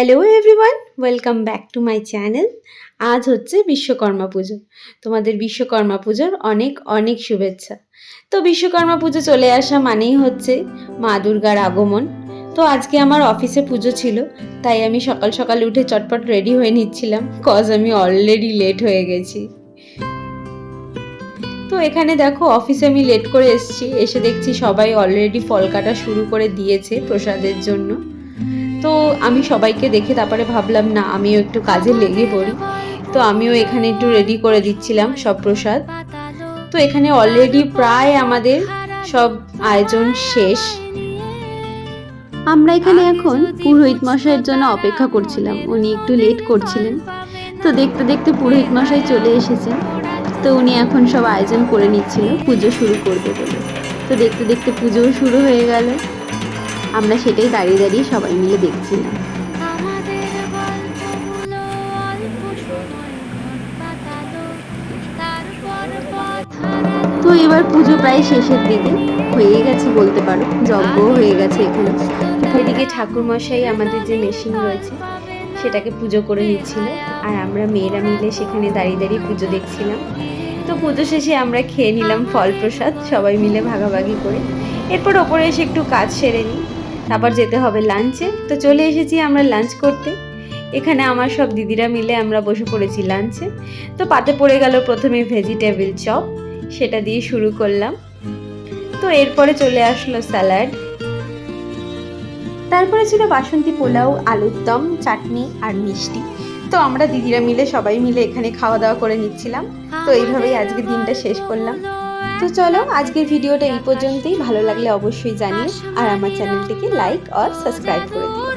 Hello everyone, welcome back to my channel. আজ হচ্ছে বিশ্বকর্মা পুজো। তোমাদের বিশ্বকর্মা পুজোর অনেক অনেক শুভেচ্ছা। তো বিশ্বকর্মা পুজো চলে আসা মানেই হচ্ছে মা দুর্গার আগমন। তো আজকে আমার অফিসে পুজো ছিল, তাই আমি সকাল সকাল উঠে চটপট রেডি হয়ে নিচ্ছিলাম, কজ আমি অলরেডি লেট হয়ে গেছি। তো এখানে দেখো অফিসে আমি লেট করে এসে দেখছি সবাই অলরেডি ফল কাটা শুরু করে দিয়েছে প্রসাদের জন্য। তো আমি সবাইকে দেখে তারপরে ভাবলাম না, আমিও একটু কাজে লেগে পড়ি। তো আমিও এখানে একটু রেডি করে দিচ্ছিলাম সব প্রসাদ। তো এখানে অলরেডি প্রায় আমাদের সব আয়োজন শেষ। আমরা এখানে এখন পুরোহিত মশাইয়ের জন্য অপেক্ষা করছিলাম, উনি একটু লেট করছিলেন। তো দেখতে দেখতে পুরোহিত মশাই চলে এসেছেন। তো উনি এখন সব আয়োজন করে নিচ্ছিল পুজো শুরু করবে বলে। তো দেখতে দেখতে পুজোও শুরু হয়ে গেল। আমরা সেটাই দাঁড়িয়ে দাঁড়িয়ে সবাই মিলে দেখছিলাম। তো এবার পুজো প্রায় শেষের দিকে হয়ে গেছে বলতে পারো, যজ্ঞ হয়ে গেছে এখানে। এদিকে ঠাকুরমশাই আমাদের যে মেশিন রয়েছে সেটাকে পুজো করে নিচ্ছিল, আর আমরা মেয়েরা মিলে সেখানে দাঁড়িয়ে দাঁড়িয়ে পুজো দেখছিলাম। তো পুজো শেষে আমরা খেয়ে নিলাম ফল প্রসাদ সবাই মিলে ভাগাভাগি করে। এরপর ওপরে এসে একটু কাজ সেরে নিই, তারপর যেতে হবে লাঞ্চে। তো চলে এসেছি আমরা লাঞ্চ করতে। এখানে আমার সব দিদিরা মিলে আমরা বসে পড়েছি লাঞ্চে। তো পাতে পড়ে গেল প্রথমে ভেজিটেবিল চপ, সেটা দিয়ে শুরু করলাম। তো এরপরে চলে আসলো স্যালাড, তারপরে ছিল বাসন্তী পোলাও, আলুর দম, চাটনি আর মিষ্টি। তো আমরা দিদিরা মিলে সবাই মিলে এখানে খাওয়া দাওয়া করে নিচ্ছিলাম। তো এইভাবেই আজকের দিনটা শেষ করলাম। তো চলো আজকের ভিডিওটা এই পর্যন্তই। ভালো লাগলে অবশ্যই জানিও, আর আমার চ্যানেলটিকে লাইক আর সাবস্ক্রাইব করে দিও।